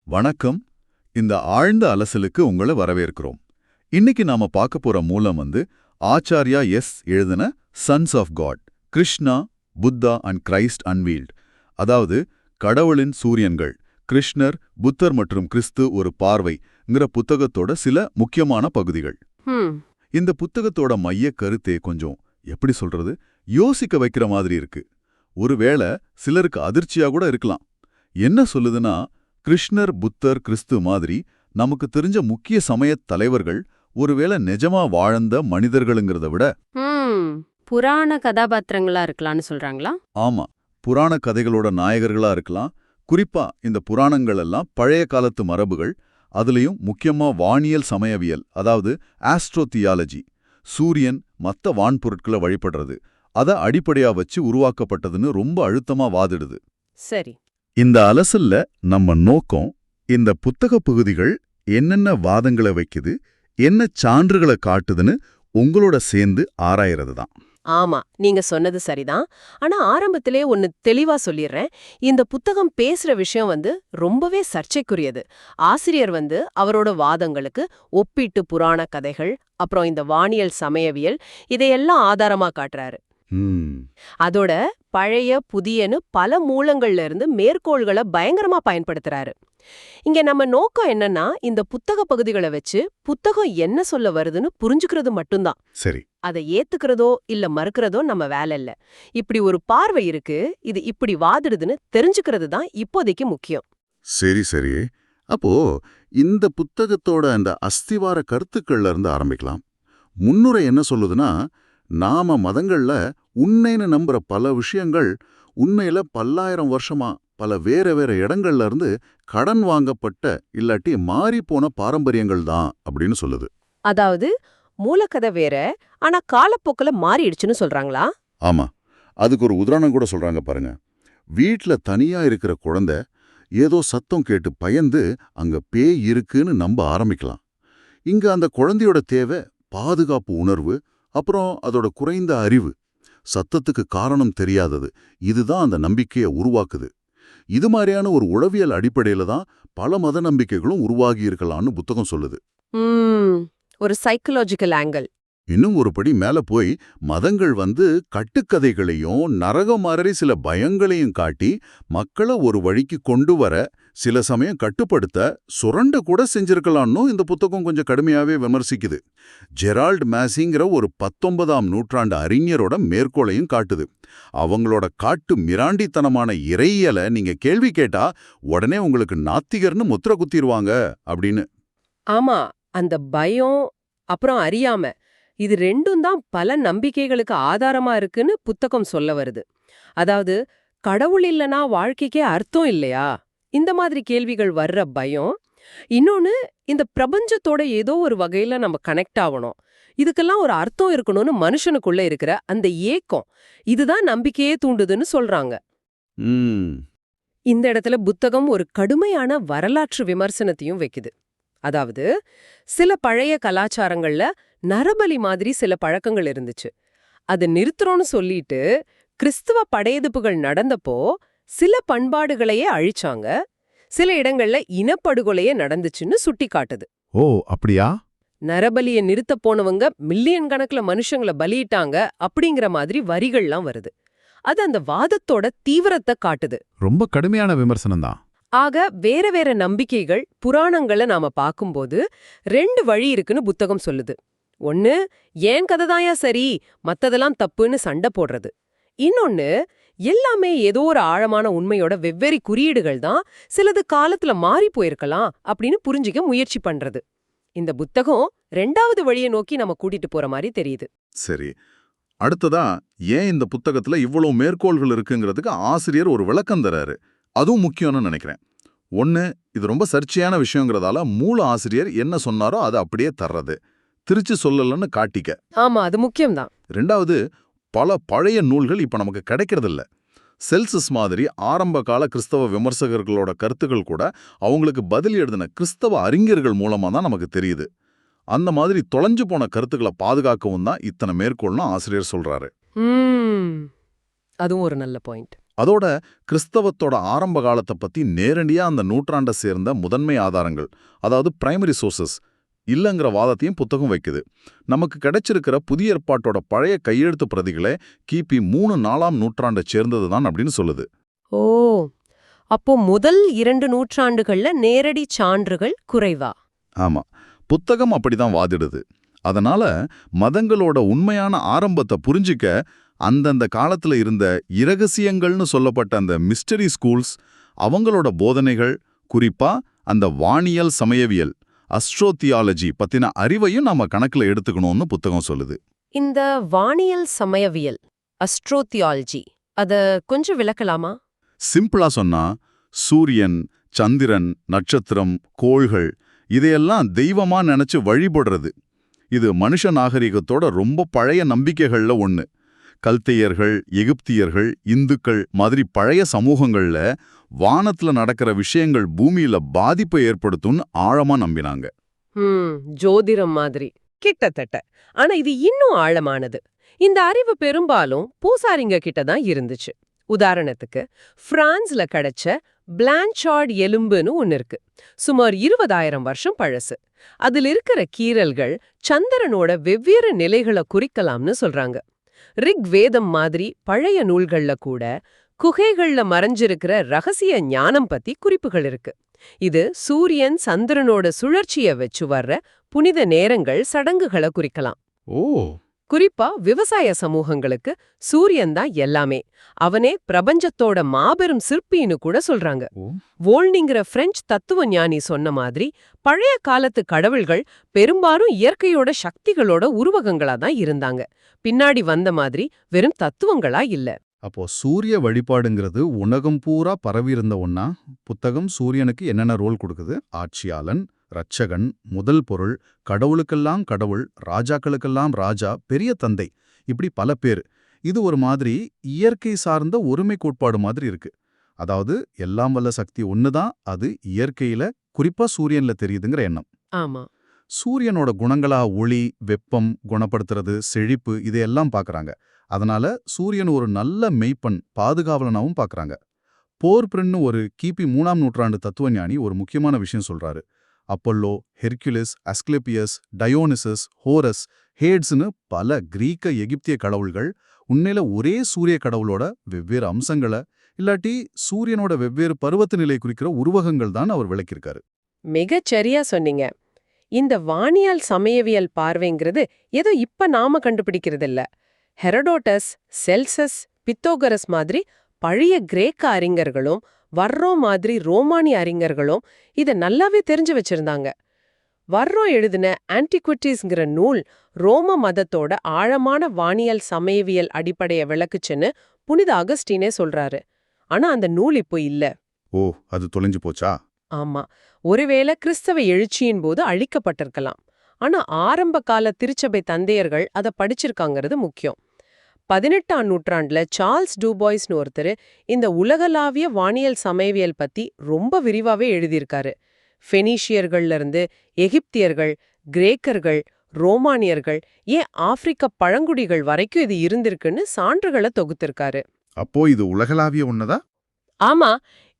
வணக்கம். இந்த ஆழ்ந்த அலசலுக்கு உங்களை வரவேற்கிறோம். இன்னைக்கு நாம பார்க்க போற மூலம் ஆச்சார்யா எழுதின sons of God, Krishna, Buddha and Christ unveiled. அதாவது கடவுளின் சூரியன்கள், கிருஷ்ணர், புத்தர் மற்றும் கிறிஸ்து ஒரு பார்வைங்கிற புத்தகத்தோட சில முக்கியமான பகுதிகள். இந்த புத்தகத்தோட மைய கருத்தே கொஞ்சம் எப்படி சொல்றது, யோசிக்க வைக்கிற மாதிரி இருக்கு. ஒருவேளை சிலருக்கு அதிர்ச்சியா கூட இருக்கலாம். என்ன சொல்லுதுன்னா, கிருஷ்ணர், புத்தர், கிறிஸ்து மாதிரி நமக்கு தெரிஞ்ச முக்கிய சமயத் தலைவர்கள் ஒருவேளை நிஜமா வாழ்ந்த மனிதர்களுங்கிறத விட புராண கதாபாத்திரங்களா இருக்கலாம்னு சொல்றாங்களா? ஆமா, புராண கதைகளோட நாயகர்களா இருக்கலாம். குறிப்பா இந்த புராணங்கள் எல்லாம் பழைய காலத்து மரபுகள், அதுலயும் முக்கியமா வானியல் சமயவியல், அதாவது ஆஸ்ட்ரோ தியாலஜி, சூரியன் மத்த வான்பொருட்களை வழிபடுறது, அதை அடிப்படையா வச்சு உருவாக்கப்பட்டதுன்னு ரொம்ப அழுத்தமா வாதிடுது. சரி, இந்த அலசல்ல நம்ம நோக்கம் இந்த புத்தக பகுதிகள் என்னென்ன வாதங்களை வைக்குது, என்ன சான்றுகளை காட்டுதுன்னு உங்களோட சேர்ந்து ஆராயறது தான். ஆமா, நீங்க சொன்னது சரிதான். ஆனா ஆரம்பத்திலே ஒன்னு தெளிவா சொல்லிடுறேன். இந்த புத்தகம் பேசுற விஷயம் ரொம்பவே சர்ச்சைக்குரியது. ஆசிரியர் அவரோட வாதங்களுக்கு ஒப்பீட்டு புராண கதைகள், அப்புறம் இந்த வானியல் சமயவியல், இதையெல்லாம் ஆதாரமா காட்டுறாரு. அதோட பழைய புதியன்னு பல மூலங்கள்ல இருந்து மேற்கோள்களை பயங்கரமா பயன்படுத்துறாரு. இங்க நம்ம நோக்கம் என்னன்னா, இந்த புத்தக பகுதிகளை வச்சு புத்தகம் என்ன சொல்ல வருதுன்னு புரிஞ்சுக்கிறது மட்டும்தான். சரி, அதை ஏத்துக்கிறதோ இல்ல மறுக்கிறதோ நம்ம வேலை இல்ல. இப்படி ஒரு பார்வை இருக்கு, இது இப்படி வாதிடுதுன்னு தெரிஞ்சுக்கிறது தான் இப்போதைக்கு முக்கியம். சரி சரி. அப்போ இந்த புத்தகத்தோட அந்த அஸ்திவார கருத்துக்கள்ல இருந்து ஆரம்பிக்கலாம். முன்னுரை என்ன சொல்லுதுன்னா, நாம மதங்கள்ல உண்மைன்னு நம்புற பல விஷயங்கள் உண்மையில பல்லாயிரம் வருஷமா பல வேற வேற இடங்கள்ல இருந்து கடன் வாங்கப்பட்ட இல்லாட்டி மாறிப்போன பாரம்பரியங்கள் தான் அப்படின்னு சொல்லுது. அதாவது மூலக்கதை வேற, ஆனா காலப்போக்கில் மாறிடுச்சுன்னு சொல்றாங்களா? ஆமா, அதுக்கு ஒரு உதாரணம் கூட சொல்றாங்க பாருங்க. வீட்ல தனியா இருக்கிற குழந்தை ஏதோ சத்தம் கேட்டு பயந்து அங்க பேய் இருக்குன்னு நம்ப ஆரம்பிக்கலாம். இங்க அந்த குழந்தையோட தேவை பாதுகாப்பு உணர்வு, அப்புறம் அதோட குறைந்த அறிவு, சத்தத்துக்கு காரணம் தெரியாதது, இதுதான் அந்த நம்பிக்கையை உருவாக்குது. இது மாதிரியான ஒரு உளவியல் அடிப்படையில தான் பல மத நம்பிக்கைகளும் உருவாகி இருக்கலாம்னு புத்தகம் சொல்லுது. ஒரு சைக்கலாஜிக்கல் ஆங்கிள். இன்னும் ஒரு படி மேல போய் மதங்கள் கட்டுக்கதைகளையும் நரகம் மாதிரி சில பயங்களையும் காட்டி மக்களை ஒரு வழிக்கு கொண்டு வர, சில சமயம் கட்டுப்படுத்த சுரண்ட கூட செஞ்சிருக்கலாம்னு இந்த புத்தகம் கொஞ்சம் கடுமையாவே விமர்சிக்குது. ஜெரால்ட் மேசிங்கிற ஒரு 19ஆம் நூற்றாண்டு அறிஞரோட மேற்கோளையும் காட்டுது. அவங்களோட காட்டு மிராண்டித்தனமான இறையியலை நீங்க கேள்வி கேட்டா உடனே உங்களுக்கு நாத்திகர்னு முத்திர குத்திடுவாங்க அப்படின்னு. ஆமா, அந்த பயம் அப்புறம் அறியாம, இது ரெண்டும் தான் பல நம்பிக்கைகளுக்கு ஆதாரமா இருக்குன்னு புத்தகம் சொல்ல வருது. அதாவது கடவுள் இல்லனா வாழ்க்கைக்கே அர்த்தம் இல்லையா, இந்த மாதிரி கேள்விகள் வர்ற பயம். இன்னொன்னு, இந்த பிரபஞ்சத்தோட ஏதோ ஒரு வகையில நம்ம கனெக்ட் ஆகணும், இதுக்கெல்லாம் ஒரு அர்த்தம் இருக்கணும்னு மனுஷனுக்குள்ள இருக்கிற அந்த ஏக்கம், இதுதான் நம்பிக்கையே தூண்டுதுன்னு சொல்றாங்க. இந்த இடத்துல புத்தகம் ஒரு கடுமையான வரலாற்று விமர்சனத்தையும் வைக்குது. அதாவது சில பழைய கலாச்சாரங்கள்ல நரபலி மாதிரி சில பழக்கங்கள் இருந்துச்சு. அது நிறுத்துறோன்னு சொல்லிட்டு கிறிஸ்துவ படையெடுப்புகள் நடந்தப்போ சில பண்பாடுகளையே அழிச்சாங்க, சில இடங்கள்ல இனப்படுகொலையே நடந்துச்சுன்னு சுட்டி காட்டுது. ஓ, அப்படியா? நரபலியை நிறுத்த போனவங்க மில்லியன் கணக்குல மனுஷங்களை பலியிட்டாங்க அப்படிங்கிற மாதிரி வரிகள்லாம் வருது. அது அந்த வாதத்தோட தீவிரத்தை காட்டுது. ரொம்ப கடுமையான விமர்சனம் தான். ஆக வேற வேற நம்பிக்கைகள், புராணங்களை நாம பார்க்கும்போது 2 வழி இருக்குன்னு புத்தகம் சொல்லுது. ஒன்னு, ஏன் கதைதாயா சரி, மத்ததெல்லாம் தப்புன்னு சண்டை போடுறது. இன்னொன்னு, எல்லாமே ஏதோ ஒரு ஆழமான உண்மையோட வெவ்வேறு குறியீடுகள் தான், சிலது காலத்துல மாறி போயிருக்கலாம் அப்படின்னு புரிஞ்சிக்க முயற்சி பண்றது. இந்த புத்தகம் 2வது வழியை நோக்கி நம்ம கூட்டிட்டு போற மாதிரி தெரியுது. சரி, அடுத்ததா ஏன் இந்த புத்தகத்துல இவ்வளவு மேற்கோள்கள் இருக்குங்கிறதுக்கு ஆசிரியர் ஒரு விளக்கம் தராரு. அதுவும் முக்கியம்னு நினைக்கிறேன். ஒன்னு, இது ரொம்ப சர்ச்சையான விஷயங்கிறதால மூல ஆசிரியர் என்ன சொன்னாரோ அதை அப்படியே தர்றது, திருச்சி சொல்லலன்னு காட்டிக்க. ஆமா, அது முக்கியம்தான். 2வது, பல பழைய நூல்கள் இப்ப நமக்கு கிடைக்கிறதில்ல. செல்சஸ் மாதிரி ஆரம்ப கால கிறிஸ்தவ விமர்சகர்களோட கருத்துக்கள் கூட அவங்களுக்கு பதில் எழுதின கிறிஸ்தவ அறிஞர்கள் மூலமா தான் நமக்கு தெரியுது. அந்த மாதிரி தொலைஞ்சு போன கருத்துக்களை பாதுகாக்கவும் தான் இத்தனை மேற்கோள்னு ஆசிரியர் சொல்றாரு. அதுவும் ஒரு நல்ல பாயிண்ட். அதோட கிறிஸ்தவத்தோட ஆரம்ப காலத்தை பத்தி நேரடியா அந்த நூற்றாண்டை சேர்ந்த முதன்மை ஆதாரங்கள், அதாவது பிரைமரி சோர்சஸ் இல்லைங்கிற வாதத்தையும் புத்தகம் வைக்குது. நமக்கு கிடைச்சிருக்கிற புதிய ஏற்பாட்டோட பழைய கையெழுத்து பிரதிகளே கிபி 3-4ஆம் நூற்றாண்டை சேர்ந்ததுதான் அப்படின்னு சொல்லுது. ஓ, அப்போ முதல் 2 நூற்றாண்டுகள்ல நேரடி சான்றுகள் குறைவா? ஆமா, புத்தகம் அப்படிதான் வாதிடுது. அதனால மதங்களோட உண்மையான ஆரம்பத்தை புரிஞ்சிக்க அந்தந்த காலத்துல இருந்த இரகசியங்கள்னு சொல்லப்பட்ட அந்த மிஸ்டரி ஸ்கூல்ஸ், அவங்களோட போதனைகள், குறிப்பா அந்த வானியல் சமயவியல் அஸ்ட்ரோதியாலஜி பத்தின அறிவையும் நாம கணக்குல எடுத்துக்கணும்னு புத்தகம் சொல்லுது. இந்த வானியல் சமயவியல் அஸ்ட்ரோதியாலஜி அத கொஞ்சம் விளக்கலாமா? சிம்பிளா சொன்னா, சூரியன், சந்திரன், நட்சத்திரம், கோள்கள் இதையெல்லாம் தெய்வமா நினைச்சு வழிபடுறது. இது மனுஷ நாகரிகத்தோட ரொம்ப பழைய நம்பிக்கைகள்ல ஒண்ணு. கல்தையர்கள், எகிப்தியர்கள், இந்துக்கள் மாதிரி பழைய சமூகங்கள்ல வானத்துல நடக்கிற விஷயங்கள் பூமியில பாதிப்பை ஏற்படுத்தும்னு ஆழமா நம்பினாங்க. ஜோதிடம் மாதிரி கிட்டத்தட்ட. ஆனா இது இன்னும் ஆழமானது. இந்த அறிவு பெரும்பாலும் பூசாரிங்க கிட்ட தான் இருந்துச்சு. உதாரணத்துக்கு பிரான்ஸ்ல கிடைச்ச பிளான்சார்ட் எலும்புன்னு ஒன்னு இருக்கு. சுமார் 20,000 வருஷம் பழசு. அதில் இருக்கிற கீறல்கள் சந்திரனோட வெவ்வேறு நிலைகளை குறிக்கலாம்னு சொல்றாங்க. ரிக் வேதம் மாதிரி பழைய நூல்கள்ல கூட குகைகள்ல மறைஞ்சிருக்கிற ரகசிய ஞானம் பத்தி குறிப்புகள் இருக்கு. இது சூரியன் சந்திரனோட சுழற்சிய வச்சு வர்ற புனித நேரங்கள், சடங்குகளை குறிக்கலாம். ஓ, குறிப்பா விவசாய சமூகங்களுக்கு சூரியன் தான் எல்லாமே, அவனே பிரபஞ்சத்தோட மாபெரும் சிற்பின்னு கூட சொல்றாங்க. வோல்னிங்கிற பிரெஞ்சு தத்துவ ஞானி சொன்ன மாதிரி பழைய காலத்து கடவுள்கள் பெரும்பாலும் இயற்கையோட சக்திகளோட உருவகங்களா தான் இருந்தாங்க. பின்னாடி வந்த மாதிரி வெறும் தத்துவங்களா இல்ல. அப்போ சூரிய வழிபாடுங்கிறது உலகம் பூரா பரவியிருந்த ஒன்னா? புத்தகம் சூரியனுக்கு என்னென்ன ரோல் கொடுக்குது? ஆட்சியாளன், இரட்சகன், முதல் பொருள், கடவுளுக்கெல்லாம் கடவுள், ராஜாக்களுக்கெல்லாம் ராஜா, பெரிய தந்தை, இப்படி பல பேர். இது ஒரு மாதிரி இயற்கை சார்ந்த ஒருமை கோட்பாடு மாதிரி இருக்கு. அதாவது எல்லாம் வல்ல சக்தி ஒண்ணுதான், அது இயற்கையில குறிப்பா சூரியன்ல தெரியுதுங்கிற எண்ணம். ஆமா, சூரியனோட குணங்களா ஒளி, வெப்பம், குணப்படுத்துறது, செழிப்பு இதையெல்லாம் பார்க்கறாங்க. அதனால சூரியன் ஒரு நல்ல மெய்ப்பன், பாதுகாவலனாவும் பார்க்கறாங்க. போர்பிரின்னு ஒரு கிபி 3ஆம் நூற்றாண்டு தத்துவஞானி ஒரு முக்கியமான விஷயம் சொல்றாரு. அப்பல்லோ, ஹெர்குலிஸ், அஸ்கிலேப்பியஸ், டயோனிசஸ், ஹோரஸ், ஹேட்ஸ்னு பல கிரீக்க எகிப்திய கடவுள்கள் உண்மையில ஒரே சூரிய கடவுளோட வெவ்வேறு அம்சங்களை, இல்லாட்டி சூரியனோட வெவ்வேறு பருவத்து நிலை குறிக்கிற உருவகங்கள் தான் அவர் விளக்கியிருக்காரு. மிகச் சரியா சொன்னீங்க. இந்த வானியல் சமயவியல் பார்வைங்கிறது ஏதோ இப்ப நாம கண்டுபிடிக்கிறதில்ல. ஹெரோடோட்டஸ், செல்சஸ், பித்தோகரஸ் மாதிரி பழைய கிரேக்க அறிஞர்களும் வர்ரோ மாதிரி ரோமானிய அறிஞர்களும் இதை நல்லாவே தெரிஞ்சு வச்சிருந்தாங்க. வர்ரோ எழுதின ஆன்டிக்விட்டிஸ்ங்கிற நூல் ரோம மதத்தோட ஆழமான வானியல் சமயவியல் அடிப்படைய விளக்குச்சுன்னு புனித அகஸ்டீனே சொல்றாரு. ஆனா அந்த நூல் இப்போ இல்ல. ஓ, அது தொலைஞ்சு போச்சா? ஆமா, ஒருவேளை கிறிஸ்தவ எழுச்சியின் போது அழிக்கப்பட்டிருக்கலாம். ஆனா ஆரம்ப கால திருச்சபை தந்தையர்கள் அதை படிச்சிருக்காங்கிறது முக்கியம். 18ஆம் நூற்றாண்டுல சார்ல்ஸ் டூபாய்ஸ்னு ஒருத்தர் இந்த உலகளாவிய வானியல் சமயவியல் பத்தி ரொம்ப விரிவாவே எழுதியிருக்காரு. ஃபெனீஷியர்கள்ல இருந்து எகிப்தியர்கள், கிரேக்கர்கள், ரோமானியர்கள், ஏன் ஆப்பிரிக்க பழங்குடிகள் வரைக்கும் இது இருந்திருக்குன்னு சான்றுகளை தொகுத்திருக்காரு. அப்போ இது உலகளாவிய ஒண்ணுதா? ஆமா,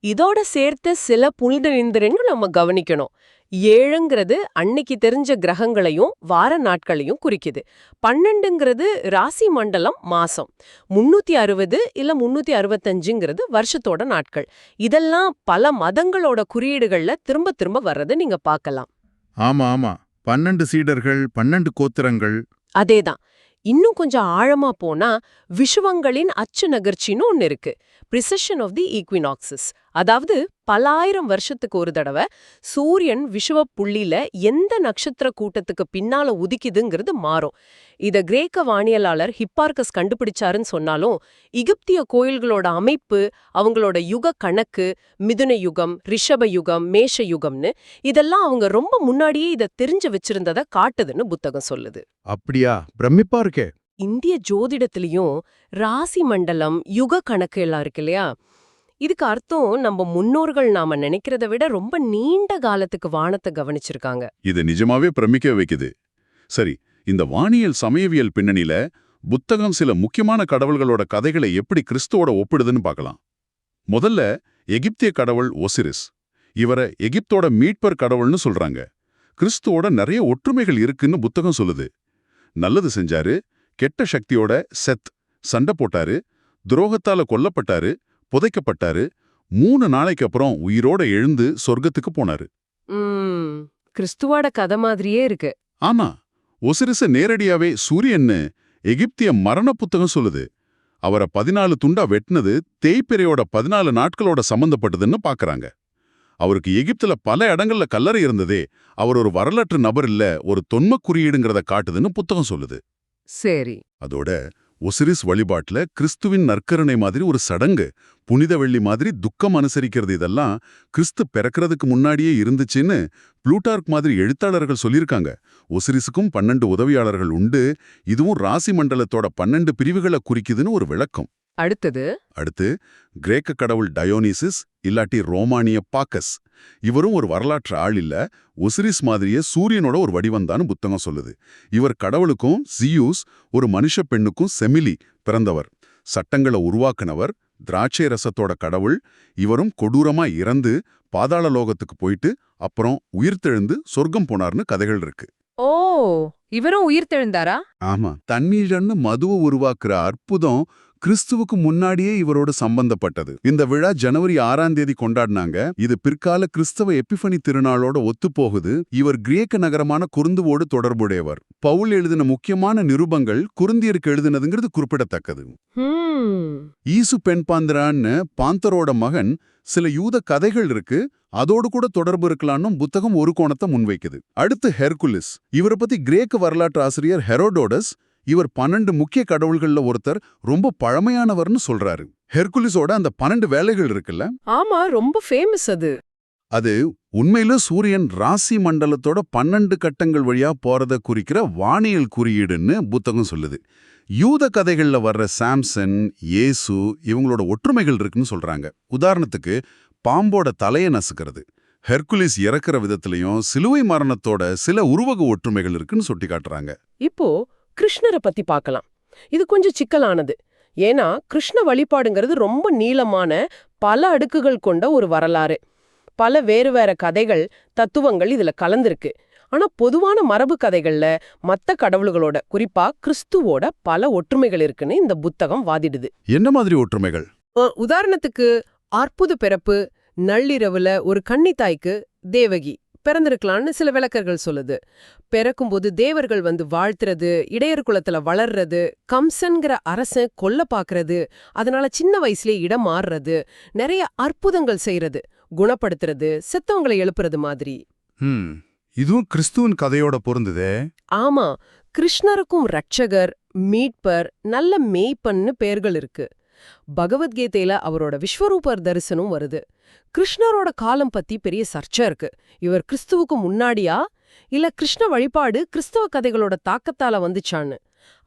இதோட சேர்த்து சில புனித இந்திரன்கள் நம்ம கவனிக்கணும். 7ங்கிறது அன்னைக்கு தெரிஞ்ச கிரகங்களையும் வார நாட்களையும் குறிக்குது. 12ங்கிறது ராசி மண்டலம், மாசம். 360 இல்ல 365ங்கிறது வருஷத்தோட நாட்கள். இதெல்லாம் பல மதங்களோட குறியீடுகள்ல திரும்ப திரும்ப வர்றதை நீங்க பார்க்கலாம். ஆமா ஆமா, 12 சீடர்கள், 12 கோத்திரங்கள். அதேதான். இன்னும் கொஞ்சம் ஆழமா போனா விஷுவங்களின் அச்சு நகர்ச்சின்னு ஒன்னு இருக்கு. பிரிசஷன் ஆஃப் தி ஈக்வினாக்சஸ். அதாவது பல ஆயிரம் வருஷத்துக்கு ஒரு தடவை சூரியன் விஷுவ புள்ளியில எந்த நட்சத்திர கூட்டத்துக்கு பின்னால உதிக்குதுங்கிறது மாறும். இத கிரேக்க வானியலாளர் ஹிப்பார்கஸ் கண்டுபிடிச்சாருன்னு சொன்னாலும் எகிப்திய கோயில்களோட அமைப்பு, அவங்களோட யுக கணக்கு, மிதுன யுகம், ரிஷப யுகம், மேஷ யுகம்னு இதெல்லாம் அவங்க ரொம்ப முன்னாடியே இதை தெரிஞ்சு வச்சிருந்ததை காட்டுதுன்னு புத்தகம் சொல்லுது. அப்படியா? பிரமிப்பா இருக்கே. இந்திய ஜோதிடத்திலையும் ராசி மண்டலம், யுக கணக்கு எல்லாம் இருக்கு இல்லையா? இதுக்கு அர்த்தம் நம்ம முன்னோர்கள் நாம நினைக்கிறத விட ரொம்ப நீண்ட காலத்துக்கு வானத்தை கவனிச்சிருக்காங்க. இது நிஜமாவே பிரமிக்க வைக்குது. சரி, இந்த வானியல் சமயவியல் பின்னணியில புத்தகம் சில முக்கியமான கடவுள்களோட கதைகளை எப்படி கிறிஸ்துவோட ஒப்பிடுதுன்னு பார்க்கலாம். முதல்ல எகிப்திய கடவுள் ஒசிரிஸ். இவரை எகிப்தோட மீட்பர் கடவுள்னு சொல்றாங்க. கிறிஸ்துவோட நிறைய ஒற்றுமைகள் இருக்குன்னு புத்தகம் சொல்லுது. நல்லது செஞ்சாரு, கெட்ட சக்தியோட செத் சண்டை போட்டாரு, துரோகத்தால கொல்லப்பட்டாரு, புதைக்கப்பட்டாரு, 3 நாளைக்கு அப்புறம் உயிரோட எழுந்து சொர்க்கத்துக்கு போனாரு. கிறிஸ்துவோட கதை மாதிரியே இருக்கு. ஆனா ஒசிரிஸ நேரடியாவே சூரியன்னு எகிப்திய மரண புத்தகம் சொல்லுது. அவரை 14 துண்டா வெட்டினது தேய்பிறையோட 14 நாட்களோட சம்பந்தப்பட்டதுன்னு பாக்குறாங்க. அவருக்கு எகிப்துல பல இடங்கள்ல கல்லறை இருந்ததே அவர் ஒரு வரலாற்று நபர் இல்ல, ஒரு தொன்ம குறியீடுங்கிறத காட்டுதுன்னு புத்தகம் சொல்லுது. சரி. அதோட ஒசிரிஸ் வழிபாட்டுல கிறிஸ்துவின் நற்கருணை மாதிரி ஒரு சடங்கு, புனித வெள்ளி மாதிரி துக்கம் அனுசரிக்கிறது, இதெல்லாம் கிறிஸ்து பிறக்கிறதுக்கு முன்னாடியே இருந்துச்சுன்னு ப்ளூட்டார்க் மாதிரி எழுத்தாளர்கள் சொல்லியிருக்காங்க. ஒசிரிஸுக்கும் 12 உதவியாளர்கள் உண்டு. இதுவும் ராசி மண்டலத்தோட 12 பிரிவுகளை குறிக்குதுன்னு ஒரு விளக்கம். அடுத்து கிரேக்க கடவுள் டயோனிசிஸ் இல்லாட்டி ரோமானிய பாக்கஸ். இவரும் ஒரு வரலாற்று ஆள் இல்ல, ஒசிரிஸ் மாதிரியே சூரியனோட ஒரு வடிவந்தான்னு புத்தகம் சொல்லுது. இவர் கடவுளுக்கும் ஜியூஸ் ஒரு மனுஷ பெண்ணுக்கும் செமிலி பிறந்தவர். சட்டங்களை உருவாக்குனவர், திராட்சை ரசத்தோட கடவுள். இவரும் கொடூரமா இறந்து பாதாள லோகத்துக்கு போயிட்டு அப்புறம் உயிர்த்தெழுந்து சொர்க்கம் போனார்னு கதைகள் இருக்கு. ஓ, இவரும் உயிர்த்தெழுந்தாரா? ஆமா, தண்ணீரன்னு மதுவை உருவாக்குற அற்புதம் கிறிஸ்துவுக்கு முன்னாடியே இவரோட சம்பந்தப்பட்டது. இந்த விழா ஜனவரி 6ஆம் தேதி கொண்டாடினாங்க. இது பிற்கால கிறிஸ்தவ எப்பிஃபனி திருநாளோட ஒத்துப்போகுது. இவர் கிரேக்க நகரமான குருந்துவோடு தொடர்புடையவர். பவுல் எழுதின முக்கியமான நிருபங்கள் குருந்தியருக்கு எழுதினதுங்கிறது குறிப்பிடத்தக்கது. ஈசு பெண்பாந்திரான்னு பாந்தரோட மகன் சில யூத கதைகள் இருக்கு, அதோடு கூட தொடர்பு இருக்கலாம்னு புத்தகம் ஒரு கோணத்தை முன்வைக்குது. அடுத்து ஹெர்குலிஸ். இவரை பத்தி கிரேக்க வரலாற்று ஆசிரியர் ஹெரோடோடஸ் இவர் 12 முக்கிய கடவுள்கள்ல ஒருத்தர், ரொம்ப பழமையானவர்னு சொல்றாரு. ஹெர்குலிஸோட அந்த 12 வேலைகள் இருக்குல்ல, ஆமா, ரொம்ப ஃபேமஸ் அது. அது உண்மையில சூரியன் ராசி மண்டலத்தோட 12 கட்டங்கள் வழியா போறத குறிக்கிற வானியல் குறியீடுன்னு புத்தகம் சொல்லுது. யூத கதைகள்ல வர்ற சாம்சன், இயேசு இவங்களோட ஒற்றுமைகள் இருக்குன்னு சொல்றாங்க. உதாரணத்துக்கு பாம்போட தலையை நசுக்கிறது. ஹெர்குலிஸ் இறக்குற விதத்திலையும் சிலுவை மரணத்தோட சில உருவக ஒற்றுமைகள் இருக்குன்னு சுட்டி காட்டுறாங்க. இப்போ கிருஷ்ணரை பத்தி பார்க்கலாம். இது கொஞ்சம் சிக்கலானது. ஏன்னா கிருஷ்ண வழிபாடுங்கிறது ரொம்ப நீளமான பல அடுக்குகள் கொண்ட ஒரு வரலாறு. பல வேறு வேற கதைகள், தத்துவங்கள் இதுல கலந்திருக்கு. ஆனா பொதுவான மரபு கதைகள்ல மத்த கடவுள்களோட, குறிப்பா கிறிஸ்துவோட பல ஒற்றுமைகள் இருக்குன்னு இந்த புத்தகம் வாதிடுது. என்ன மாதிரி ஒற்றுமைகள்? உதாரணத்துக்கு அற்புத பிறப்பு, நள்ளிரவுல ஒரு கன்னித்தாய்க்கு தேவகி பிறந்திருக்கலாம்னு சில விளக்கர்கள் சொல்லுது. பிறக்கும்போது தேவர்கள் வந்து வாழ்த்துறது, இடையர் குலத்துல வளர்றது, கம்சன்கிற அரசன் கொல்ல பாக்குறது, அதனால சின்ன வயசுலயே இடம் மாறுறது, நிறைய அற்புதங்கள் செய்யறது, குணப்படுத்துறது, செத்தவங்களை எழுப்புறது மாதிரி. இதுவும் கிறிஸ்துவின் கதையோட பொருந்துதே. ஆமா, கிருஷ்ணருக்கும் ரட்சகர், மீட்பர், நல்ல மேய்ப்பன்னு பெயர்கள் இருக்கு. பகவத்கீதையில அவரோட விஸ்வரூபர் தரிசனம் வருது. கிருஷ்ணரோட காலம் பத்தி பெரிய சர்ச்சை இருக்கு. இவர் கிறிஸ்துவுக்கு முன்னாடியா இல்ல கிருஷ்ண வழிபாடு கிறிஸ்தவ கதைகளோட தாக்கத்தால வந்துச்சான்னு.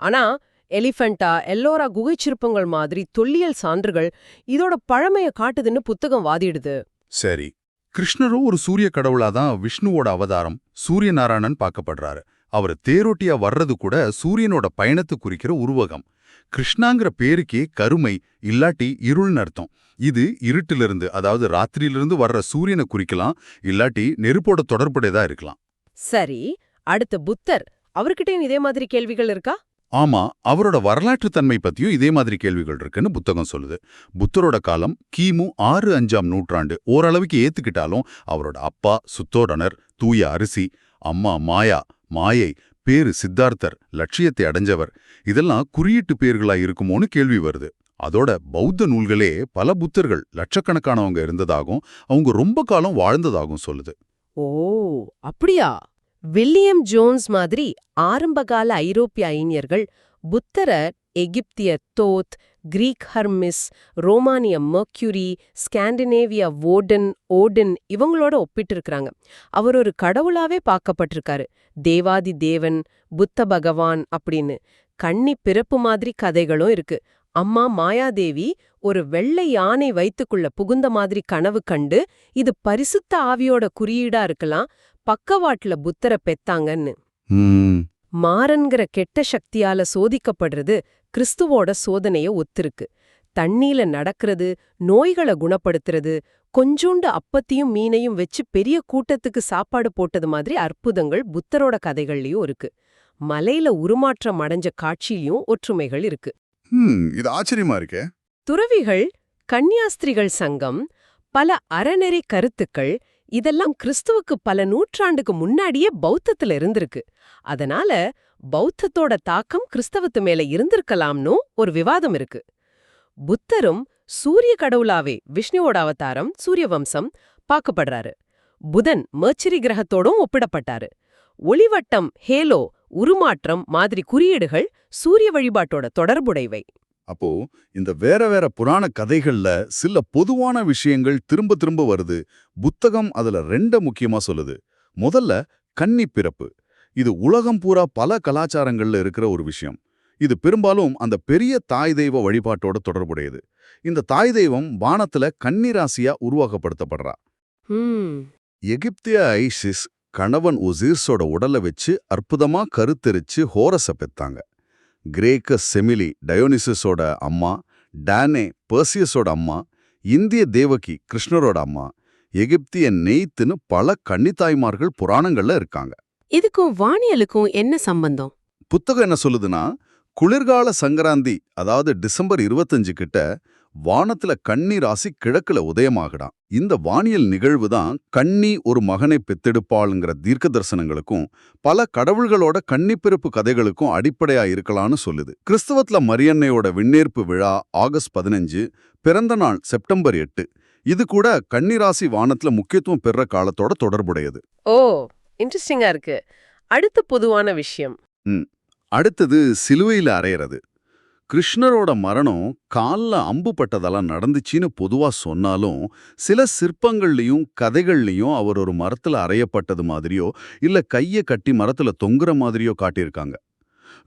ஆனா எலிஃபெண்டா, எல்லோரா குகை சிற்பங்கள் மாதிரி தொல்லியல் சான்றுகள் இதோட பழமைய காட்டுதுன்னு புத்தகம் வாதிடுது. சரி, கிருஷ்ணரும் ஒரு சூரிய கடவுளாதான் விஷ்ணுவோட அவதாரம் சூரிய நாராயணன் பார்க்கப்படுறாரு. அவர் தேரோட்டியா வர்றது கூட சூரியனோட பயணத்தை குறிக்கிற உருவகம். கிருஷ்ணாங்கிற பேருக்கே கருமை இல்லாட்டி இருள்னு அர்த்தம். இது இருட்டிலிருந்து, அதாவது ராத்திரியிலிருந்து வர்ற சூரியனை குறிக்கலாம், இல்லாட்டி நெருப்போட தொடர்புடையதா இருக்கலாம். சரி, அடுத்த புத்தர், அவர்கிட்டயும் இதே மாதிரி கேள்விகள் இருக்கா? ஆமா, அவரோட வரலாற்று தன்மை பத்தியும் இதே மாதிரி கேள்விகள் இருக்குன்னு புத்தகம் சொல்லுது. புத்தரோட காலம் கிமு 6-5ஆம் நூற்றாண்டு. ஓரளவுக்கு ஏத்துக்கிட்டாலும் அவரோட அப்பா சுத்தோடனர், தூய அரிசி, அம்மா மாயை, பேரு சித்தார்த்தர், லட்சியத்தை அடைஞ்சவர், இதெல்லாம் குறியீட்டு பேர்களா இருக்குமோன்னு கேள்வி வருது. அதோட பௌத்த நூல்களே பல புத்தர்கள், லட்சக்கணக்கானவங்க இருந்ததாகவும் அவங்க ரொம்ப காலம் வாழ்ந்ததாகவும் சொல்லுது. ஓ, அப்படியா? வில்லியம் ஜோன்ஸ் மாதிரி ஆரம்பகால ஐரோப்பிய அறிஞர்கள் புத்தர எகிப்திய தோத், கிரீக் ஹர்மிஸ், ரோமானிய மெர்க்யூரி, ஸ்காண்டினேவியா ஓடின் இவங்களோட ஒப்பிட்டிருக்கிறாங்க. அவர் ஒரு கடவுளாவே பார்க்கப்பட்டிருக்காரு. தேவாதி தேவன், புத்த பகவான் அப்படின்னு. கன்னி பிறப்பு மாதிரி கதைகளும் இருக்கு. அம்மா மாயாதேவி ஒரு வெள்ளை யானை வயித்துக்குள்ள புகுந்த மாதிரி கனவு கண்டு இது பரிசுத்த ஆவியோட குறியீடா இருக்கலாம், பக்கவாட்டுல புத்தரை பெத்தாங்கன்னு. மாறன்கிற கெட்ட சக்தியால சோதிக்கப்படுறது கிறிஸ்துவோட சோதனைய ஒத்திருக்கு. தண்ணீல நடக்கிறது, நோய்களை குணப்படுத்துறது, கொஞ்சோண்டு அப்பத்தையும் மீனையும் வச்சு பெரிய கூட்டத்துக்கு சாப்பாடு போட்டது மாதிரி அற்புதங்கள் புத்தரோட கதைகள்லயும் இருக்கு. மலையில உருமாற்றம் அடைஞ்ச காட்சியிலயும் ஒற்றுமைகள் இருக்கு. இது ஆச்சரியமா இருக்கே. துறவிகள், கன்னியாஸ்திரிகள் சங்கம், பல அறநெறி கருத்துக்கள் இதெல்லாம் கிறிஸ்துவுக்கு பல நூற்றாண்டுக்கு முன்னாடியே பௌத்தத்துல இருந்திருக்கு. அதனால பௌத்தத்தோட தாக்கம் கிறிஸ்தவத்து மேல இருந்திருக்கலாம்னு ஒரு விவாதம் இருக்கு. புத்தரும் சூரிய கடவுளாவே, விஷ்ணுவோட அவதாரம், சூரிய வம்சம் பார்க்கப்படுறாரு. புதன் மெர்ச்சரி கிரகத்தோடும் ஒப்பிடப்பட்டாரு. ஒளிவட்டம், ஹேலோ, உருமாற்றம் மாதிரி குறியீடுகள் சூரிய வழிபாட்டோட தொடர்புடையவை. அப்போ இந்த வேற வேற புராண கதைகள்ல சில பொதுவான விஷயங்கள் திரும்ப திரும்ப வருது. புத்தகம் அதுல ரெண்ட முக்கியமா சொல்லுது. முதல்ல கன்னி பிறப்பு. இது உலகம் பூரா பல கலாச்சாரங்கள்ல இருக்கிற ஒரு விஷயம். இது பெரும்பாலும் அந்த பெரிய தாய் தெய்வ வழிபாட்டோட தொடர்புடையது. இந்த தாய் தெய்வம் வானத்துல கன்னிராசியா உருவாக்கப்படுத்தப்படுறா. எகிப்திய ஐசிஸ் கணவன் ஒசீர்ஸோட உடலை வச்சு அற்புதமா கருத்தரிச்சு ஹோரஸ பெத்தாங்க. கிரேக்க செமிலி டயோனிசஸோட அம்மா, டானே பெர்சியஸோட அம்மா, இந்திய தேவகி கிருஷ்ணரோட அம்மா, எகிப்திய நெய்த்துன்னு பல கன்னித்தாய்மார்கள் புராணங்கள்ல இருக்காங்க. இதுக்கும் வானியலுக்கும் என்ன சம்பந்தம்? புத்தகம் என்ன சொல்லுதுன்னா, குளிர்கால சங்கராந்தி, அதாவது டிசம்பர் 25 கிட்ட வானத்துல கன்னி ராசி கிழக்குல உதயமாகடாம். இந்த வானியல் நிகழ்வு தான் கன்னி ஒரு மகனை பெத்தெடுப்பாளுங்கிற தீர்க்க தரிசனங்களுக்கும் பல கடவுள்களோட கன்னிப்பிறப்பு கதைகளுக்கும் அடிப்படையா இருக்கலாம்னு சொல்லுது. கிறிஸ்தவத்துல மரியன்னையோட விண்ணேற்பு விழா ஆகஸ்ட் 15, பிறந்த நாள் செப்டம்பர் 8. இது கூட கன்னிராசி வானத்துல முக்கியத்துவம் பெற காலத்தோட தொடர்புடையது. ஓ, இன்ட்ரெஸ்டிங்கா இருக்கு. அடுத்த பொதுவான விஷயம். அடுத்தது சிலுவையில அறையறது. கிருஷ்ணரோட மரணம் கால்ல அம்பு பட்டதெல்லாம் நடந்துச்சின்னு பொதுவா சொன்னாலும் சில சிற்பங்கள்லயும் கதைகள்லயும் அவர் ஒரு மரத்துல அறையப்பட்டது மாதிரியோ இல்ல கைய கட்டி மரத்துல தொங்குற மாதிரியோ காட்டியிருக்காங்க.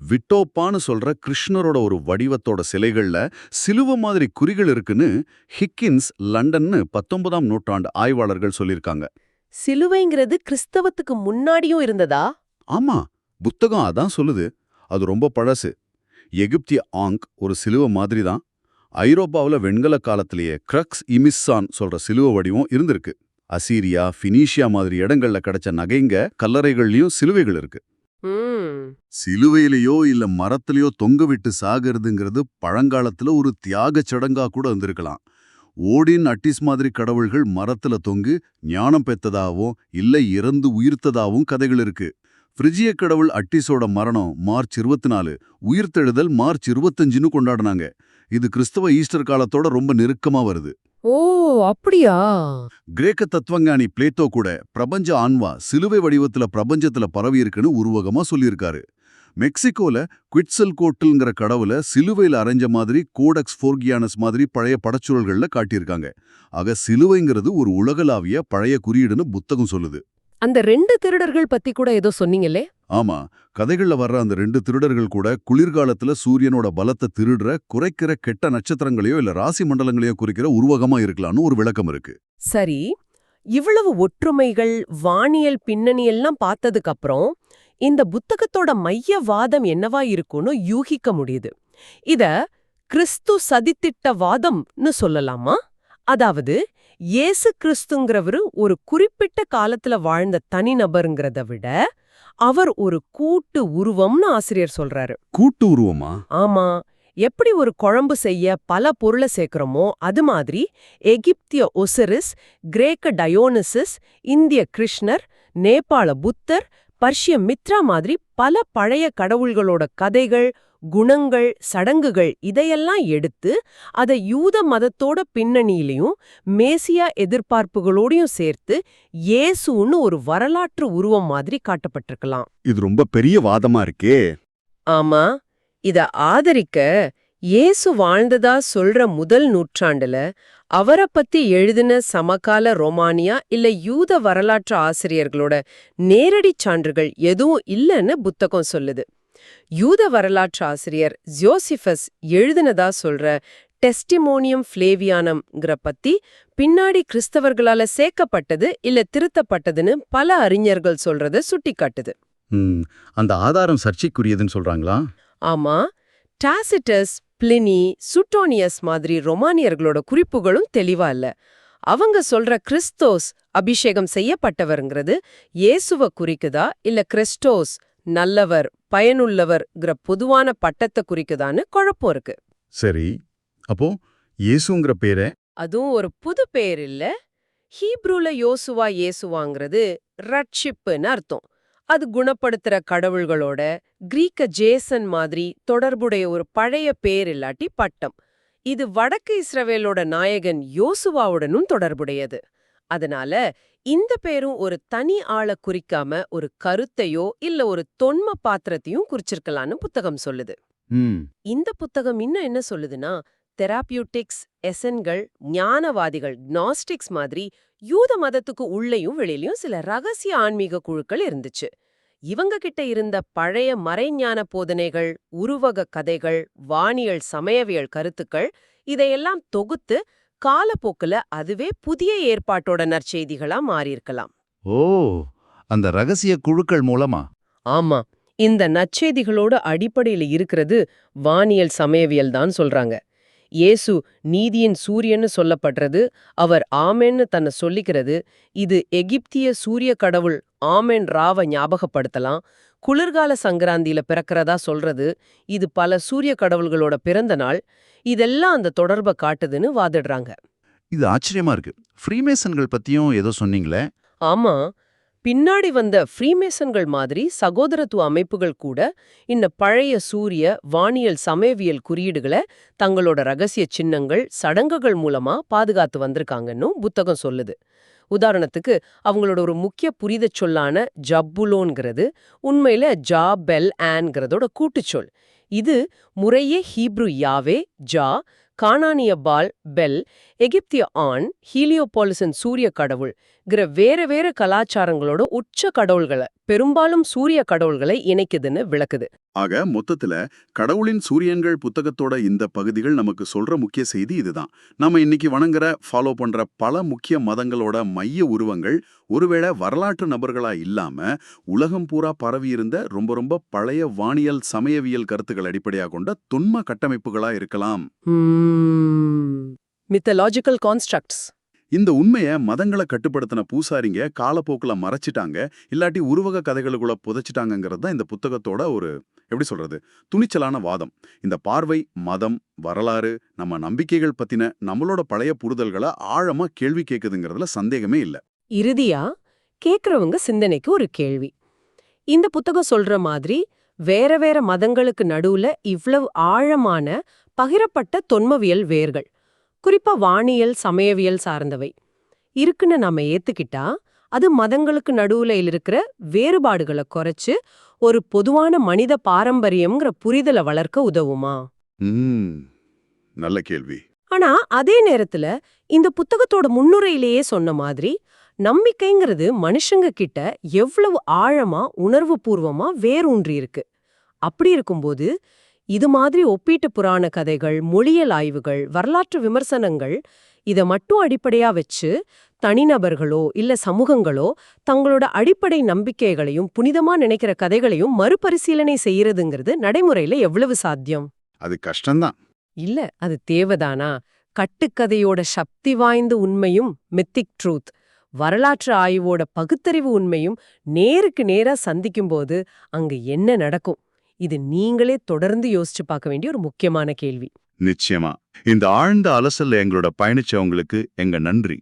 விட்டோப்பான்னு சொல்ற கிருஷ்ணரோட ஒரு வடிவத்தோட சிலைகள்ல சிலுவ மாதிரி குறிகள் இருக்குன்னு ஹிக்கின்ஸ் லண்டன்னு 19ஆம் நூற்றாண்டு ஆய்வாளர்கள் சொல்லியிருக்காங்க. சிலுவைங்கிறது கிறிஸ்தவத்துக்கு முன்னாடியும் இருந்ததா? ஆமா, புத்தகம் அதான் சொல்லுது. அது ரொம்ப பழசு. எகிப்திய ஆங்க் ஒரு சிலுவ மாதிரி தான். ஐரோப்பாவில் வெண்கல காலத்திலேயே கிரக்ஸ் இமிஸ்ஸான் சொல்ற சிலுவ வடிவம் இருந்திருக்கு. அசீரியா, பினீஷியா மாதிரி இடங்கள்ல கிடைச்ச நகைங்க கல்லறைகள்லயும் சிலுவைகள் இருக்கு. சிலுவையிலேயோ இல்ல மரத்திலேயோ தொங்க விட்டு சாகிறதுங்கிறது பழங்காலத்துல ஒரு தியாக சடங்கா கூட இருந்திருக்கலாம். ஓடின் அட்டிஸ் மாதிரி கடவுள்கள் மரத்துல தொங்கு ஞானம் பெற்றதாகவும் இல்ல இறந்து உயிர்த்ததாகவும் கதைகள் இருக்கு. பிரிஜிய கடவுள் அட்டிஸோட மரணம் மார்ச் 24, உயிர்த்தெழுதல் மார்ச் 25ன்னு கொண்டாடினாங்க. இது கிறிஸ்தவ ஈஸ்டர் காலத்தோட ரொம்ப நெருக்கமா வருது. ஓ, அப்படியா? கிரேக்க தத்துவஞானி பிளேட்டோ கூட பிரபஞ்ச ஆன்மா சிலுவை வடிவத்துல பிரபஞ்சத்துல பரவி இருக்குன்னு உருவகமா சொல்லியிருக்காரு. மெக்சிகோல குவிட்சல்கோட்டில்ங்கிற கடவுளை சிலுவையில் அரைஞ்ச மாதிரி கோடெக்ஸ் ஃபோர்கியானஸ் மாதிரி பழைய படச்சுழல்கள்ல காட்டியிருக்காங்க. ஆக சிலுவைங்கிறது ஒரு உலகளாவிய பழைய குறியீடுன்னு புத்தகம் சொல்லுது. அந்த 2 திருடர்கள் பத்தி கூட ஏதோ சொன்னீங்களே? ஆமா, கதைகள்ல வர்ற அந்த 2 திருடர்கள் கூட குளிர்காலத்துல சூரியனோட பலத்தை திருடுற குறைக்கிற கெட்ட நட்சத்திரங்களையோ இல்ல ராசி மண்டலங்களையோ குறிக்கிற உருவகமா இருக்கலாம்னு ஒரு விளக்கம் இருக்கு. சரி, இவ்வளவு ஒற்றுமைகள், வானியல் பின்னணி எல்லாம் பார்த்ததுக்கு அப்புறம் இந்த புத்தகத்தோட மைய வாதம் என்னவா இருக்கும்னு யூகிக்க முடியுது. இத கிறிஸ்து சதித்திட்ட வாதம்னு சொல்லலாமா? அதாவது இயேசு கிறிஸ்துங்கிறவரு ஒரு குறிப்பிட்ட காலத்துல வாழ்ந்த தனிநபருங்கிறத விட அவர் ஒரு கூட்டு உருவம்னு ஆசிரியர் சொல்றாரு. கூட்டு உருவமா? ஆமா. எப்படி ஒரு குழம்பு செய்ய பல பொருளை சேர்க்கிறோமோ அது மாதிரி எகிப்திய ஒசிரிஸ், கிரேக்க டயோனிசஸ், இந்திய கிருஷ்ணர், நேபாள புத்தர், பர்ஷிய மித்ரா மாதிரி பல பழைய கடவுள்களோட கதைகள், குணங்கள், சடங்குகள் இதையெல்லாம் எடுத்து அதை யூத மதத்தோட பின்னணியிலையும் மேசியா எதிர்பார்ப்புகளோடையும் சேர்த்து இயேசுன்னு ஒரு வரலாற்று உருவம் மாதிரி காட்டப்பட்டிருக்கலாம். இது ரொம்ப பெரிய வாதமா இருக்கே. ஆமா, இத ஆதரிக்க இயேசு வாழ்ந்ததா சொல்ற முதல் நூற்றாண்டுல அவரை பத்தி எழுதின சமகால ரோமானியா இல்ல யூத வரலாற்று ஆசிரியர்களோட நேரடி சான்றுகள் எதுவும் இல்லைன்னு புத்தகம் சொல்லுது. யூத வரலாற்று ஆசிரியர் ஜோசிஃபஸ் எழுதினதா சொல்ற டெஸ்டிமோனியம் ஃப்ளேவியானம்ங்கிற பத்தி பின்னாடி கிறிஸ்தவர்களால சேர்க்கப்பட்டது இல்ல திருத்தப்பட்டதுன்னு பல அறிஞர்கள் சொல்றத சுட்டிக்காட்டுது. அந்த ஆதாரம் சர்ச்சைக்குரியதுன்னு சொல்றாங்களா? ஆமா, டாசிட்டஸ், பிளினி, சுட்டோனியஸ் மாதிரி ரொமானியர்களோட குறிப்புகளும் தெளிவா இல்ல. அவங்க சொல்ற கிறிஸ்தோஸ் அபிஷேகம் செய்யப்பட்டவர்ங்கிறது இயேசுவ குறிக்குதா இல்ல கிறிஸ்டோஸ் நல்லவர் பயனுள்ளவர்ங்கிற பொதுவான பட்டத்தை குறிக்குதான்னு குழப்பம் இருக்கு. சரி, அப்போ இயேசுங்கிற பேரை அதுவும் ஒரு புது பேர் இல்ல. ஹீப்ரூல யோசுவா இயேசுவாங்கிறது ரட்சிப்புன்னு அர்த்தம். அது குணப்படுத்துற கடவுள்களோட கிரீக்க ஜேசன் மாதிரி தொடர்புடைய ஒரு பழைய பேர் இல்லாட்டி பட்டம். இது வடக்கு இஸ்ரவேலோட நாயகன் யோசுவாவுடனும் தொடர்புடையது. அதனால இந்த பேரும் ஒரு தனி ஆளை குறிக்காம ஒரு கருத்தையோ இல்ல ஒரு தொன்ம பாத்திரத்தையும் குறிச்சிருக்கலான்னு புத்தகம் சொல்லுது. இந்த புத்தகம் இன்னும் என்ன சொல்லுதுன்னா, தெராபியூட்டிக்ஸ், எசன்கள், ஞானவாதிகள், க்னாஸ்டிக்ஸ் மாதிரி யூத மதத்துக்கு உள்ளேயும் வெளியிலயும் சில ரகசிய ஆன்மீக குழுக்கள் இருந்துச்சு. இவங்க கிட்ட இருந்த பழைய மறைஞான போதனைகள், உருவக கதைகள், வானியல் சமயவியல் கருத்துக்கள் இதையெல்லாம் தொகுத்து காலப்போக்குல அதுவே புதிய ஏற்பாட்டோட நற்செய்திகளா மாறியிருக்கலாம். ஓ, அந்த ரகசிய குழுக்கள் மூலமா? ஆமா, இந்த நற்செய்திகளோட அடிப்படையில இருக்கிறது வானியல் சமயவியல் தான் சொல்றாங்க. இயேசு நீதியின் சூரியன்னு சொல்லப்படுறது, அவர் ஆமென்னு தன்னை சொல்லிக்கிறது, இது எகிப்திய சூரிய கடவுள் ஆமென் ராவ ஞாபகப்படுத்தலாம். குளிர்கால சங்கராந்தியில பிறக்கிறதா சொல்றது, இது பல சூரிய கடவுள்களோட பிறந்த நாள். இதெல்லாம் அந்த தொடர்பை காட்டுதுன்னு வாதிடுறாங்க. இது ஆச்சரியமா இருக்கு. ஃப்ரீமேசன்கள் பத்தியும் ஏதோ சொன்னீங்களே? ஆமா, பின்னாடி வந்த ஃப்ரீமேசன்கள் மாதிரி சகோதரத்துவ அமைப்புகள் கூட இந்த பழைய சூரிய வானியல் சமயவியல் குறியீடுகளை தங்களோட ரகசிய சின்னங்கள், சடங்குகள் மூலமா பாதுகாத்து வந்திருக்காங்கன்னு புத்தகம் சொல்லுது. உதாரணத்துக்கு அவங்களோட ஒரு முக்கிய புரிதச் சொல்லான ஜப்புலோன்கிறது உண்மையில ஜா பெல் ஆன்கிறதோட கூட்டுச்சொல். இது முறையே ஹீப்ரு யாவே ஜா, கானானிய பால் பெல், எகிப்திய ஆன், ஹீலியோபாலிசன் சூரிய கடவுள் வேற வேற கலாச்சாரங்களோட உச்ச கடவுள்களை, பெரும்பாலும் சூரிய கடவுள்களை இணைக்குதுன்னு விளக்குது. ஆக மொத்தத்துல கடவுளின் சூரியன்கள் புத்தகத்தோட இந்த பகுதிகள் நமக்கு சொல்ற முக்கிய செய்தி இதுதான். நம்ம இன்னைக்கு வணங்குற ஃபாலோ பண்ற பல முக்கிய மதங்களோட மைய உருவங்கள் ஒருவேளை வரலாற்று நபர்களா இல்லாம உலகம் பூரா பரவி இருந்த ரொம்ப ரொம்ப பழைய வானியல் சமயவியல் கருத்துக்கள் அடிப்படையாக கொண்ட தொன்ம கட்டமைப்புகளா இருக்கலாம். மித்தலாஜிக்கல் கான்ஸ்ட்ரக்ட்ஸ். இந்த உண்மைய மதங்களை கட்டுப்படுத்தின பூசாரிங்க காலப்போக்குல மறைச்சிட்டாங்க, இல்லாட்டி உருவக கதைகளுக்குள்ள புதைச்சிட்டாங்கிறது தான் இந்த புத்தகத்தோட ஒரு எப்படி சொல்றது துணிச்சலான வாதம். இந்த பார்வை மதம், வரலாறு, நம்ம நம்பிக்கைகள் பத்தின நம்மளோட பழைய புரிதல்களை ஆழமா கேள்வி கேட்குதுங்கிறதுல சந்தேகமே இல்ல. இறுதியா கேக்குறவங்க சிந்தனைக்கு ஒரு கேள்வி. இந்த புத்தகம் சொல்ற மாதிரி வேற வேற மதங்களுக்கு நடுவுல இவ்வளவு ஆழமான பகிரப்பட்ட தொன்மவியல் வேர்கள், குறிப்பா வானியல் சமயவியல் சார்ந்தவை இருக்குன்னு நாம ஏத்துக்கிட்டா அது மதங்களுக்கு நடுவுல இருக்கிற வேறுபாடுகளை குறைச்சு ஒரு பொதுவான மனித பாரம்பரியம்ங்கிற புரிதலை வளர்க்க உதவுமா? நல்ல கேள்வி. ஆனா அதே நேரத்துல இந்த புத்தகத்தோட முன்னுரையிலேயே சொன்ன மாதிரி நம்பிக்கைங்கிறது மனுஷங்க கிட்ட எவ்வளவு ஆழமா உணர்வு பூர்வமா வேரூன்றி இருக்கு. அப்படி இருக்கும்போது இது மாதிரி ஒப்பீட்டு புராண கதைகள், மொழியல் ஆய்வுகள், வரலாற்று விமர்சனங்கள் இத மட்டும் அடிப்படையா வச்சு தனிநபர்களோ இல்ல சமூகங்களோ தங்களோட அடிப்படை நம்பிக்கைகளையும் புனிதமா நினைக்கிற கதைகளையும் மறுபரிசீலனை செய்யறதுங்கிறது நடைமுறையில எவ்வளவு சாத்தியம்? அது கஷ்டம்தான். இல்ல, அது தேவைதானா? கட்டுக்கதையோட சக்தி வாய்ந்த உண்மையும் மித்திக் ட்ரூத், வரலாற்று ஆய்வோட பகுத்தறிவு உண்மையும் நேருக்கு நேரா சந்திக்கும்போது அங்க என்ன நடக்கும்? இது நீங்களே தொடர்ந்து யோசிச்சு பார்க்க வேண்டிய ஒரு முக்கியமான கேள்வி. நிச்சயமா. இந்த ஆழ்ந்த அலசல்ல எங்களோட பயணிச்சவங்களுக்கு எங்க நன்றி.